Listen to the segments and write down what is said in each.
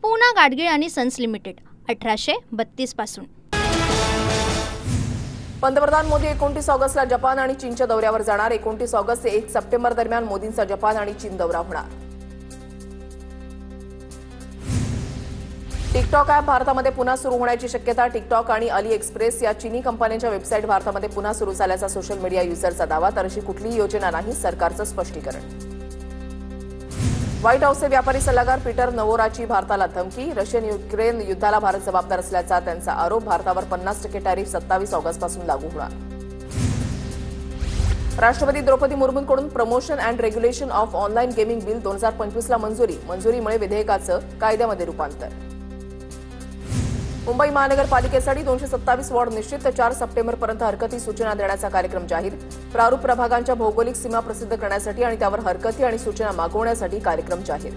पूना गाडगीळ आणि sons limited 1832 पासून। पंतप्रधान मोदी 29 ऑगस्टला जपान आणि चीनच्या दौऱ्यावर जाणार। 29 ऑगस्ट ते 1 सप्टेंबर दरम्यान मोदींचा जपान आणि चीन दौरा होणार। टिकटॉक ॲप भारतामध्ये पुन्हा सुरू होण्याची शक्यता। टिकटॉक आणि अली एक्सप्रेस या चीनी कंपन्यांच्या वेबसाईट भारतामध्ये पुन्हा सुरू झाल्याचा सोशल मीडिया युजरचा दावा। तर अशी कुठलीही योजना नाही, सरकारचं स्पष्टीकरण। व्हाईट हाऊसचे व्यापारी सल्लागार पीटर नवोराची भारताला धमकी। रशियन युक्रेन युद्धाला भारत जबाबदार असल्याचा त्यांचा आरोप। भारतावर 50% टॅरिफ 27 ऑगस्टपासून लागू होणार। राष्ट्रपती द्रौपदी मुर्मूंकडून promotion and regulation of online gaming bill 2025ला मंजुरीमुळे विधेयकाचं कायद्यामध्ये रूपांतर। मुंबई महानगरपालिकेसाठी 227 वॉर्ड निश्चित। 4 सप्टेंबरपर्यंत हरकती सूचना देण्याचा कार्यक्रम जाहीर। प्रारूप प्रभागांच्या भौगोलिक सीमा प्रसिद्ध करण्यासाठी आणि त्यावर हरकती आणि सूचना मागवण्यासाठी कार्यक्रम जाहीर।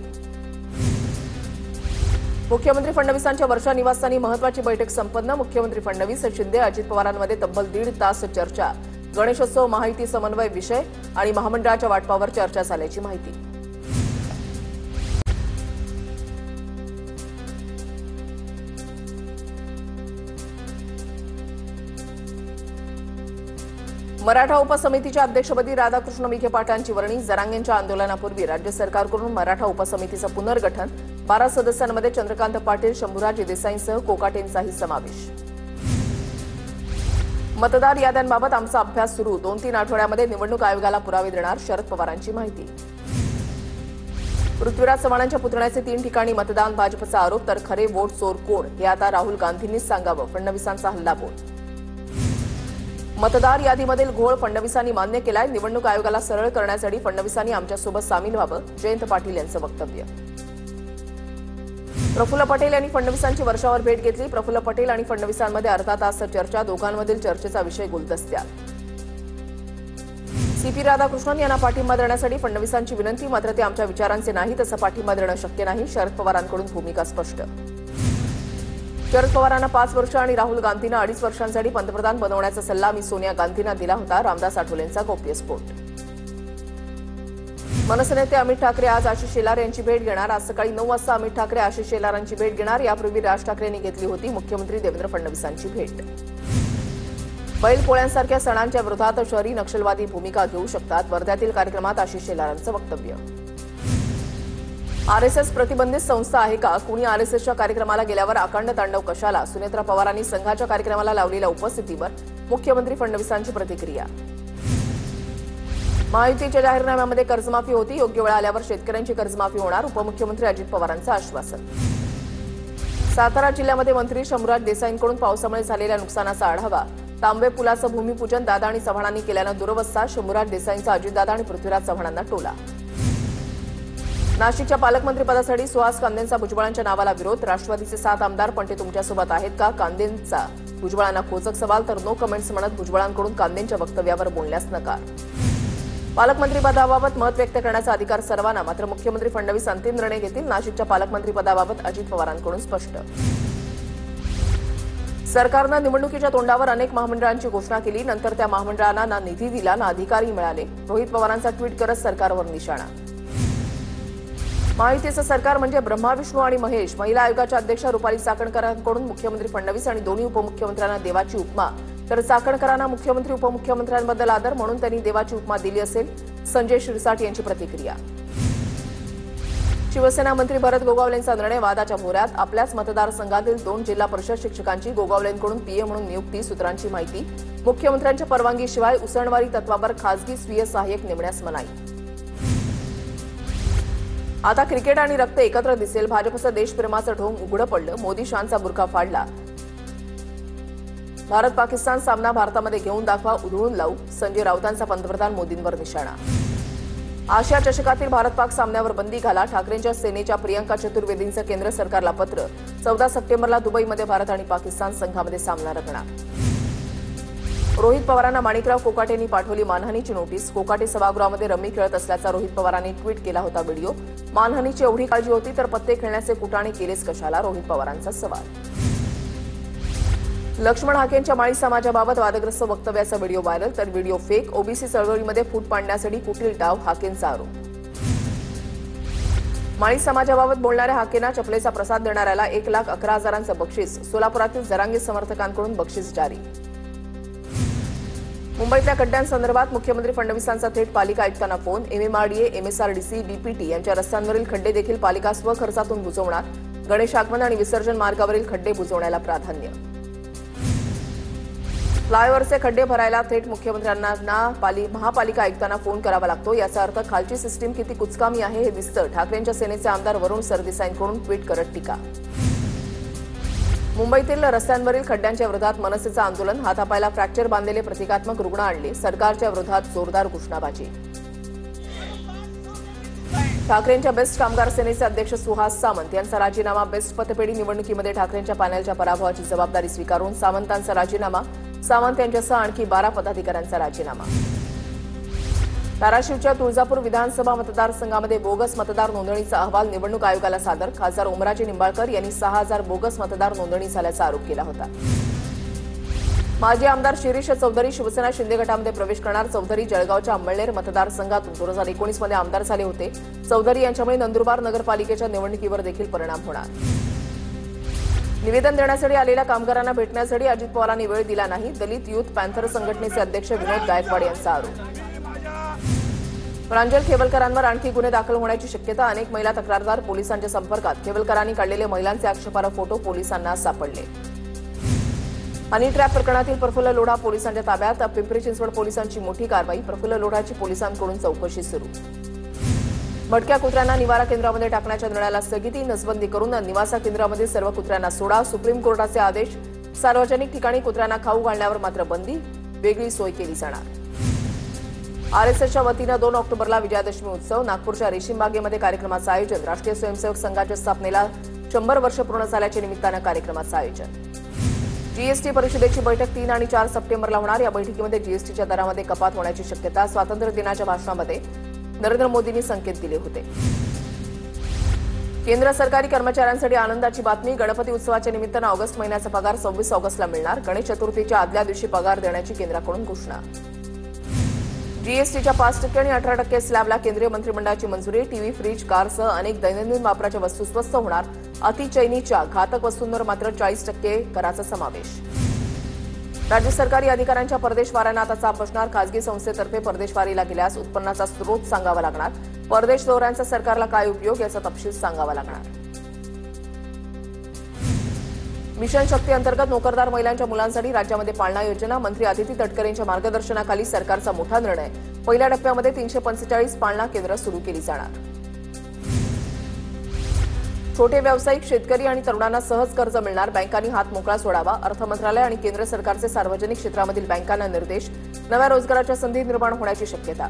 मुख्यमंत्री फडणवीसांच्या वर्षा निवासस्थानी महत्वाची बैठक संपन्न। मुख्यमंत्री फडणवीस शिंदे अजित पवारांमध्ये तब्बल 1.5 तास चर्चा। गणेशोत्सव माहिती समन्वय विषय आणि महामंडळाच्या वाटपावर चर्चा झाल्याची माहिती। मराठा उपसमितीच्या अध्यक्षपदी राधाकृष्ण विखे पाटलांची वर्णी। जरांगेंच्या आंदोलनापूर्वी राज्य सरकारकडून मराठा उपसमितीचं पुनर्गठन। 12 सदस्यांमध्ये चंद्रकांत पाटील, शंभूराज देसाईंसह कोकाटेंचाही समावेश। मतदार याद्यांबाबत आमचा अभ्यास सुरू। 2-3 आठवड्यामध्ये निवडणूक आयोगाला पुरावे देणार, शरद पवारांची माहिती। पृथ्वीराज चव्हाणांच्या पुतण्याचे 3 ठिकाणी मतदान, भाजपचा आरोप। तर खरे वोट चोर कोण हे आता राहुल गांधींनीच सांगावं, फडणवीसांचा हल्लाबोल। मतदार यादीमधील घोळ फडणवीसांनी मान्य केलाय। निवडणूक आयोगाला सरळ करण्यासाठी फडणवीसांनी आमच्यासोबत सामील व्हावं, जयंत पाटील यांचं वक्तव्य। प्रफुल्ल पटेल यांनी फडणवीसांची वर्षावर भेट घेतली। प्रफुल्ल पटेल आणि फडणवीसांमध्ये अर्धा तास चर्चा। दोघांमधील चर्चेचा विषय गुलदस्त्यात। सीपी राधाकृष्णन यांना पाठिंबा देण्यासाठी फडणवीसांची विनंती, मात्र ते आमच्या विचारांचे नाही, तसं पाठिंबा देणं शक्य नाही। शरद पवारांकडून भूमिका स्पष्ट। शरद पवारांना 5 वर्ष आणि राहुल गांधींना 2.5 वर्षांसाठी पंतप्रधान बनवण्याचा सल्ला मी सोनिया गांधींना दिला होता। रामदास आठवलेंचा गौप्यस्फोट। मनसे नेते अमित ठाकरे आज आशिष शेलार यांची भेट घेणार। आज सकाळी 9 वाजता अमित ठाकरे आशिष शेलारांची भेट घेणार। यापूर्वी राज ठाकरेंनी घेतली होती मुख्यमंत्री देवेंद्र फडणवीसांची भेट। बैलपोळ्यांसारख्या सणांच्या विरोधात शहरी नक्षलवादी भूमिका घेऊ शकतात। वर्ध्यातील कार्यक्रमात आशिष शेलारांचं वक्तव्य। आरएसएस प्रतिबंधित संस्था आहे का? कुणी आरएसएसच्या कार्यक्रमाला गेल्यावर अखंड तांडव कशाला? सुनेत्रा पवारांनी संघाच्या कार्यक्रमाला लावलेल्या उपस्थितीवर मुख्यमंत्री फडणवीसांची प्रतिक्रिया। महायुतीच्या जाहीरनाम्यामध्ये कर्जमाफी होती, योग्य वेळ आल्यावर शेतकऱ्यांची कर्जमाफी होणार, उपमुख्यमंत्री अजित पवारांचं आश्वासन। सातारा जिल्ह्यामध्ये मंत्री शंभूराज देसाईंकडून पावसामुळे झालेल्या नुकसानाचा आढावा। तांबे पुलाचं भूमिपूजन दादा आणि चव्हाणांनी केल्यानं दुरवस्था। शंभूराज देसाईंचा अजितदादा आणि पृथ्वीराज चव्हाणांना टोला। नाशिकच्या पालकमंत्रीपदासाठी सुहास कांदेंचा भुजबळांच्या नावाला विरोध। राष्ट्रवादीचे 7 आमदार पण ते तुमच्यासोबत आहेत का? कांदेंचा भुजबळांना खोचक सवाल। तर नो कमेंट्स म्हणत भुजबळांकडून कांदेंच्या वक्तव्यावर बोलण्यास नकार। पालकमंत्रीपदाबाबत मत व्यक्त करण्याचा अधिकार सर्वांना, मात्र मुख्यमंत्री फडणवीस अंतिम निर्णय घेतील। नाशिकच्या पालकमंत्रीपदाबाबत अजित पवारांकडून स्पष्ट। सरकारनं निवडणुकीच्या तोंडावर अनेक महामंडळांची घोषणा केली, नंतर त्या महामंडळांना ना निधी दिला ना अधिकारी मिळाले। रोहित पवारांचा ट्विट करत सरकारवर निशाणा। महायुतीचं सरकार म्हणजे ब्रह्मा विष्णू आणि महेश। महिला आयोगाच्या अध्यक्षा रुपाली चाकणकरांकडून मुख्यमंत्री फडणवीस आणि दोन्ही उपमुख्यमंत्र्यांना देवाची उपमा। तर चाकणकरांना मुख्यमंत्री उपमुख्यमंत्र्यांबद्दल आदर म्हणून त्यांनी देवाची उपमा दिली असेल, संजय शिरसाट यांची प्रतिक्रिया। शिवसेना मंत्री भरत गोगावलेंचा निर्णय वादाच्या भोवऱ्यात। आपल्याच मतदारसंघातील 2 जिल्हा परिषद शिक्षकांची गोगावलेंकडून पीए म्हणून नियुक्ती। सूत्रांची माहिती, मुख्यमंत्र्यांच्या परवानगीशिवाय उसणवारी तत्वावर खासगी स्वीय सहाय्यक नेमण्यास मनाई। आता क्रिकेट आणि रक्त एकत्र दिसेल। भाजपचं देशप्रेमाचं ढोंग उघडं पडलं। मोदी शानचा बुरखा फाडला। भारत पाकिस्तान सामना भारतामध्ये घेऊन दाखवा, उधळून लावू। संजय राऊतांचा पंतप्रधान मोदींवर निशाणा। आशिया चषकातील भारत पाक सामन्यावर बंदी घाला। ठाकरेंच्या सेनेच्या प्रियंका चतुर्वेदींचं केंद्र सरकारला पत्र। 14 सप्टेंबरला दुबईमध्ये भारत आणि पाकिस्तान संघामध्ये सामना रंगणार। रोहित पवारांना माणिकराव कोकाटेंनी पाठवली मानहानीची नोटीस। कोकाटे सभागृहामध्ये रम्मी खेळत असल्याचा रोहित पवारांनी ट्विट केला होता व्हिडिओ। मानहानीची एवढी काळजी होती तर पत्ते खेळण्याचे कुटाणे केलेच कशाला? रोहित पवारांचा सवाल। लक्ष्मण हाकेंच्या माळी समाजाबाबत वादग्रस्त वक्तव्याचा व्हिडिओ व्हायरल। तर व्हिडिओ फेक। ओबीसी चळवळीमध्ये फूट पाडण्यासाठी कुटील डाव, हाकेंचा आरोप। माळी समाजाबाबत बोलणाऱ्या हाकेंना चपलेचा प्रसाद देणाऱ्याला 1,11,000चं बक्षीस. सोलापुरातील जरांगे समर्थकांकडून बक्षीस जारी. मुंबईतल्या खड्ड्यांसंदर्भात मुख्यमंत्री फडणवीसांचा थेट पालिका आयुक्तांना फोन. एमएमआरडीए, एमएसआरडीसी, बीपीटी यांच्या रस्त्यांवरील खड्डे देखील पालिका स्वखर्चातून बुजवणार. गणेश आगमन आणि विसर्जन मार्गावरील खड्डे बुजवण्याला प्राधान्य. फ्लायओव्हरचे खड्डे भरायला थेट मुख्यमंत्र्यांना महापालिका आयुक्तांना फोन करावा लागतो. याचा अर्थ खालची सिस्टीम किती कुचकामी आहे हे दिसतं. ठाकरेंच्या सेनेचे आमदार वरुण सरदेसाईंकडून ट्विट करत टीका. मुंबईतील रस्त्यांवरील खड्ड्यांच्या विरोधात मनसेचं आंदोलन. हातापायला फ्रॅक्चर बांधलेले प्रतिकात्मक रुग्ण आणले. सरकारच्या विरोधात जोरदार घोषणाबाजी. ठाकरेंच्या बेस्ट कामगार सेनेचे अध्यक्ष सुहास सामंत यांचा राजीनामा. बेस्ट पतपेढी निवडणुकीमध्ये ठाकरेंच्या पॅनेलच्या पराभवाची जबाबदारी स्वीकारून सामंतांचा राजीनामा. सामंत यांच्यासह आणखी 12 पदाधिकाऱ्यांचा राजीनामा. धाराशिवच्या तुळजापूर विधानसभा मतदारसंघामध्ये बोगस मतदार नोंदणीचा अहवाल निवडणूक आयोगाला सादर. खासदार ओमराजे निंबाळकर यांनी 6,000 बोगस मतदार नोंदणी झाल्याचा आरोप केला होता. माजी आमदार शिरीष चौधरी शिवसेना शिंदे गटामध्ये प्रवेश करणार. चौधरी जळगावच्या अंमळनेर मतदारसंघातून 2019 मध्ये आमदार झाले होते. चौधरी यांच्यामुळे नंदुरबार नगरपालिकेच्या निवडणुकीवर देखील परिणाम होणार. निवेदन देण्यासाठी आलेल्या कामगारांना भेटण्यासाठी अजित पवारांनी वेळ दिला नाही. दलित युथ पॅन्थर संघटनेचे अध्यक्ष विनोद गायकवाड यांचा आरोप. प्रांजल खेवलकरांवर आणखी गुन्हे दाखल होण्याची शक्यता. अनेक महिला तक्रारदार पोलिसांच्या संपर्कात. खेवलकरांनी काढलेले महिलांचे आक्षेपार्ह फोटो पोलिसांना सापडले. हनी ट्रॅप प्रकरणातील प्रफुल्ल लोढा पोलिसांच्या ताब्यात. पिंपरी चिंचवड पोलिसांची मोठी कारवाई. प्रफुल्ल लोढाची पोलिसांकडून चौकशी सुरू. भटक्या कुत्र्यांना निवारा केंद्रामध्ये टाकण्याच्या निर्णयाला स्थगिती. नसबंदी करून निवासा केंद्रामध्ये सर्व कुत्र्यांना सोडा. सुप्रीम कोर्टाचे आदेश. सार्वजनिक ठिकाणी कुत्र्यांना खाऊ घालण्यावर मात्र बंदी. वेगळी सोय केली जाणार. आरएसएसच्या वतीनं 2 ऑक्टोबरला विजयादशमी उत्सव. नागपूरच्या रेशीमबागेमध्ये कार्यक्रमाचं आयोजन. राष्ट्रीय स्वयंसेवक संघाच्या स्थापनेला 100 वर्ष पूर्ण झाल्याच्या निमित्तानं कार्यक्रमाचं आयोजन. जीएसटी परिषदेची बैठक 3 आणि 4 सप्टेंबरला होणार. या बैठकीमध्ये जीएसटीच्या दरामध्ये कपात होण्याची शक्यता. स्वातंत्र्य दिनाच्या भाषणामध्ये नरेंद्र मोदींनी संकेत दिले होते. केंद्र सरकारी कर्मचाऱ्यांसाठी आनंदाची बातमी. गणपती उत्सवाच्या निमित्तानं ऑगस्ट महिन्याचा पगार 26 ऑगस्टला मिळणार. गणेश चतुर्थीच्या आदल्या दिवशी पगार देण्याची केंद्राकडून घोषणा. जीएसटीच्या 5% आणि 18% स्लॅबला केंद्रीय मंत्रिमंडळाची मंजुरी. टीव्ही, फ्रीज, कारसह अनेक दैनंदिन वापराच्या वस्तू स्वस्त होणार. अतिचैनीच्या घातक वस्तूंवर मात्र 40% कराचा समावेश. राज्य सरकारी अधिकाऱ्यांच्या परदेशवाऱ्यांना आता चाप बसणार. खासगी संस्थेतर्फे परदेशवारीला गेल्यास उत्पन्नाचा स्रोत सांगावा लागणार. परदेश दौऱ्यांचा सरकारला काय उपयोग याचा तपशील सांगावा लागणार. मिशन शक्ती अंतर्गत नोकरदार महिलांच्या मुलांसाठी राज्यामध्ये पाळणा योजना. मंत्री अदिती तटकरेंच्या मार्गदर्शनाखाली सरकारचा मोठा निर्णय. पहिल्या टप्प्यामध्ये 345 पाळणा केंद्र सुरू केली जाणार. छोटे व्यावसायिक, शेतकरी आणि तरुणांना सहज कर्ज मिळणार. बँकांनी हात मोकळा सोडावा. अर्थ मंत्रालय आणि केंद्र सरकारचे सार्वजनिक क्षेत्रामधील बँकांना निर्देश. नव्या रोजगाराच्या संधी निर्माण होण्याची शक्यता.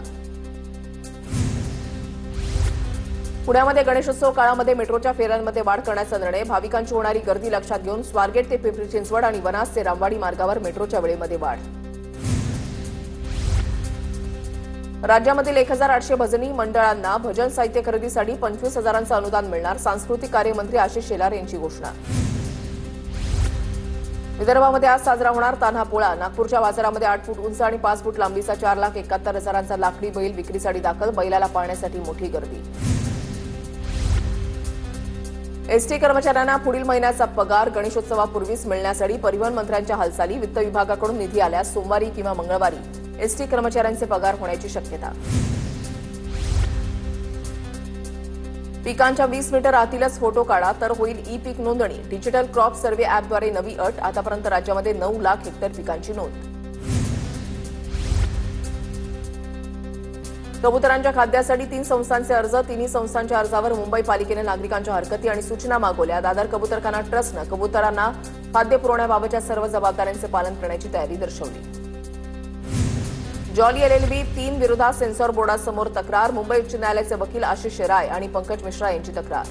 पुण्यामध्ये गणेशोत्सव काळामध्ये मेट्रोच्या फेऱ्यांमध्ये वाढ करण्याचा निर्णय. भाविकांची होणारी गर्दी लक्षात घेऊन स्वारगेट ते पिंपरी चिंचवड आणि वनाज ते रामवाडी मार्गावर मेट्रोच्या वेळेमध्ये वाढ. राज्यामधील 1,800 भजनी मंडळांना भजन साहित्य खरेदीसाठी 25,000चं अनुदान मिळणार. सांस्कृतिक कार्यमंत्री आशिष शेलार यांची घोषणा. विदर्भामध्ये आज साजरा होणार तान्हा पोळा. नागपूरच्या बाजारामध्ये 8 फूट उंच आणि 5 फूट लांबीचा 4,71,000चा लाकडी बैल विक्रीसाठी दाखल. बैलाला पाळण्यासाठी मोठी गर्दी. एसटी कर्मचाऱ्यांना पुढील महिन्याचा पगार गणेशोत्सवापूर्वीच मिळण्यासाठी परिवहन मंत्र्यांच्या हालचाली. वित्त विभागाकडून निधी आल्यास सोमवारी किंवा मंगळवारी एसटी कर्मचाऱ्यांचे पगार होण्याची शक्यता. पिकांच्या 20 मीटर आतीलच फोटो काढा तर होईल ई पीक नोंदणी. डिजिटल क्रॉप सर्व्हे ॲपद्वारे नवी अट. आतापर्यंत राज्यामध्ये 9 लाख हेक्टर पिकांची नोंद. कबुतरांच्या खाद्यासाठी 3 संस्थांचे अर्ज. 3 संस्थांच्या अर्जावर मुंबई पालिकेनं नागरिकांच्या हरकती आणि सूचना मागवल्या. दादर कबुतरखाना ट्रस्टनं कबुतरांना खाद्य पुरवण्याबाबतच्या सर्व जबाबदाऱ्यांचे पालन करण्याची तयारी दर्शवली. जॉली एलएलबी 3 विरोधात सेन्सॉर बोर्डासमोर तक्रार. मुंबई उच्च न्यायालयाचे वकील आशिष राय आणि पंकज मिश्रा यांची तक्रार.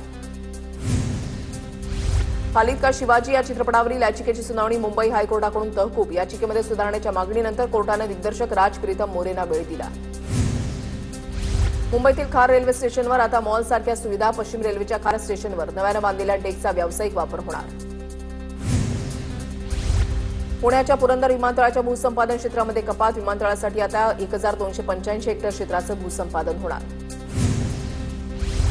खालिद का शिवाजी या चित्रपटावरील याचिकेची सुनावणी मुंबई हायकोर्टाकडून तहकूब. याचिकेमध्ये सुधारणेच्या मागणीनंतर कोर्टाने दिग्दर्शक राज प्रीतम मोरेंना वेळ दिला. मुंबईतील खार रेल्वे स्टेशनवर आता मॉलसारख्या सुविधा. पश्चिम रेल्वेच्या खार स्टेशनवर नव्यानं बांधलेल्या डेकचा व्यावसायिक वापर होणार. पुण्याच्या पुरंदर विमानतळाच्या भूसंपादन क्षेत्रामध्ये कपात. विमानतळासाठी आता 1,285 हेक्टर क्षेत्राचं भूसंपादन होणार.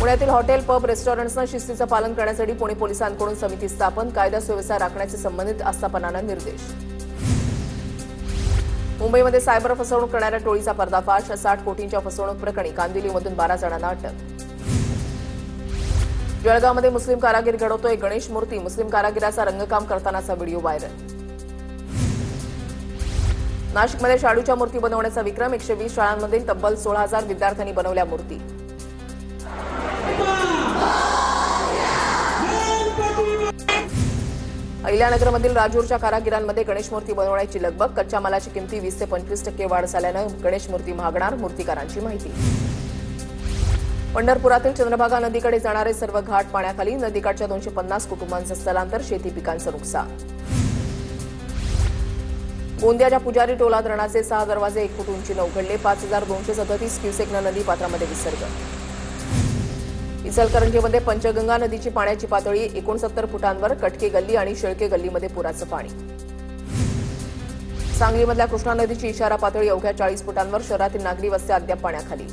पुण्यातील हॉटेल पब रेस्टॉरंट्सना शिस्तीचं पालन करण्यासाठी पुणे पोलिसांकडून समिती स्थापन, कायदा सुव्यवस्था राखण्याचे संबंधित आस्थापनांना निर्देश. मुंबईमध्ये सायबर फसवणूक करणाऱ्या टोळीचा पर्दाफाश, 60 कोटींच्या फसवणूक प्रकरणी कांदिवलीमधून 12 जणांना अटक. जळगावमध्ये मुस्लिम कारागीर घडवतोय गणेश मूर्ती, मुस्लिम कारागिराचा रंगकाम करतानाचा व्हिडिओ व्हायरल. नाशिकमध्ये शाडूच्या मूर्ती बनवण्याचा विक्रम, 120 शाळांमधील तब्बल 16,000 विद्यार्थ्यांनी बनवल्या मूर्ती. अहिल्यानगरमधील राजूरच्या कारागिरांमध्ये गणेश मूर्ती बनवण्याची लगबग, कच्च्या मालाची किमती 20 ते 25% वाढ झाल्यानं गणेश मूर्ती महागणार, मूर्तीकारांची माहिती. पंढरपुरातील चंद्रभागा नदीकडे जाणारे सर्व घाट पाण्याखाली, नदीकाठच्या 250 कुटुंबांचं स्थलांतर, शेती पिकांचं नुकसान. गोंदियाच्या पुजारी टोला धरणाचे 6 दरवाजे 1 फूट उंचीनं उघडले, 5,237 क्युसेकनं नदी पात्रामध्ये विसर्ग. इचलकरंजीमध्ये पंचगंगा नदीची पाण्याची पातळी 69 फुटांवर, कटके गल्ली आणि शेळके गल्लीमध्ये पुराचं पाणी. सांगलीमधल्या कृष्णा नदीची इशारा पातळी अवघ्या 40 फुटांवर, शहरातील नागरी वस्त्या अद्याप पाण्याखाली.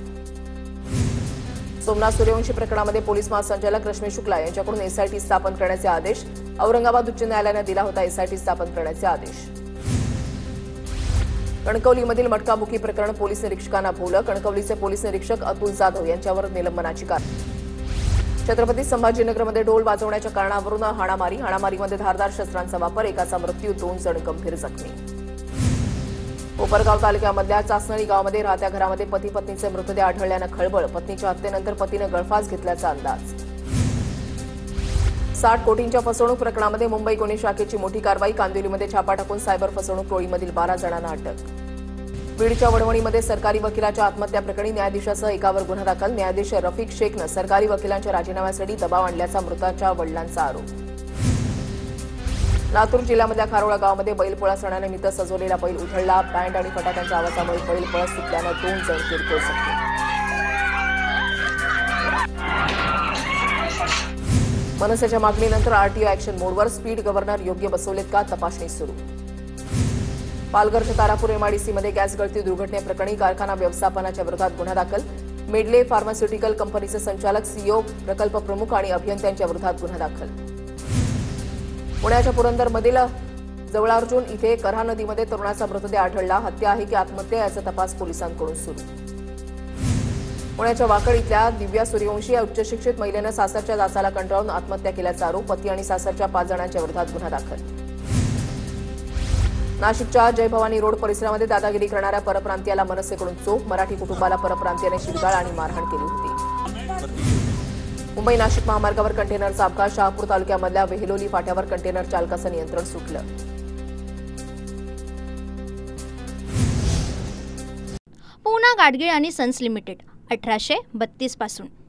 सोमनाथ सूर्यवंशी प्रकरणामध्ये पोलीस महासंचालक रश्मी शुक्ला यांच्याकडून एसआयटी स्थापन करण्याचे आदेश, औरंगाबाद उच्च न्यायालयानं दिला होता एसआयटी स्थापन करण्याचे आदेश. कणकवलीमधील मटकाबुकी प्रकरण पोलीस निरीक्षकांना भोवलं, कणकवलीचे पोलीस निरीक्षक अतुल जाधव यांच्यावर निलंबनाची कारवाई. छत्रपती संभाजीनगरमध्ये ढोल वाजवण्याच्या कारणावरून हाणामारीमध्ये धारदार शस्त्रांचा वापर, एकाचा मृत्यू, 2 जण गंभीर जखमी. कोपरगाव तालुक्यामधल्या चासनळी गावामध्ये राहत्या घरामध्ये पती पत्नीचे मृतदेह आढळल्यानं खळबळ, पत्नीच्या हत्येनंतर पतीनं गळफास घेतल्याचा अंदाज. 60 कोटींच्या फसवणूक प्रकरणामध्ये मुंबई गुन्हे शाखेची मोठी कारवाई, कांदिवलीमध्ये छापा टाकून सायबर फसवणूक टोळीमधील 12 जणांना अटक. बीडच्या वडवणीमध्ये सरकारी वकिलाच्या आत्महत्या प्रकरणी न्यायाधीशासह एकावर गुन्हा दाखल, न्यायाधीश रफिक शेखनं सरकारी वकिलांच्या राजीनाम्यासाठी दबाव आणल्याचा मृताच्या वडिलांचा आरोप. लातूर जिल्ह्यामधल्या खारोळा गावामध्ये बैलपोळा सणानिमित्त सजवलेला बैल उधळला, बँड आणि फटाक्यांच्या आवाजामुळे बैल पळत सुटल्यानं 2 जण किरकोळ जखमी. मनसेच्या मागणीनंतर आरटीओ ऍक्शन मोडवर, स्पीड गव्हर्नर योग्य बसवलेत का, तपासणी सुरू. पालघरच्या तारापूर एमआयडीसीमध्ये गॅस गळती दुर्घटनेप्रकरणी कारखाना व्यवस्थापनाच्या विरोधात गुन्हा दाखल, मेडले फार्मास्युटिकल कंपनीचे संचालक, सीईओ, प्रकल्प प्रमुख आणि अभियंत्यांच्या विरोधात गुन्हा दाखल. पुण्याच्या पुरंदरमधील जवळार्जुन इथे कऱ्हा नदीमध्ये तरुणाचा मृतदेह आढळला, हत्या आहे की आत्महत्या याचा तपास पोलिसांकडून सुरू. पुण्याच्या वाकड इथल्या दिव्या सूर्यवंशी या उच्चशिक्षित महिलेनं सासरच्या दासाला कंटाळून आत्महत्या केल्याचा आरोप, पती आणि सासरच्या 5 जणांच्या विरोधात गुन्हा दाखल. नाशिकच्या जय भवानी रोड परिसरामध्ये दादागिरी करणाऱ्या परप्रांतीयाला मनसेकडून चोप, मराठी कुटुंबाला परप्रांतीयाने शिवीगाळ आणि मारहाण केली होती. मुंबई नाशिक महामार्गावर कंटेनरचा अपघात, शहापूर तालुक्यामधल्या वेहिलोली फाट्यावर कंटेनर चालकाचं नियंत्रण सुटलं. पूना गाडगीळ आणि सन्स लिमिटेड 1832 पासून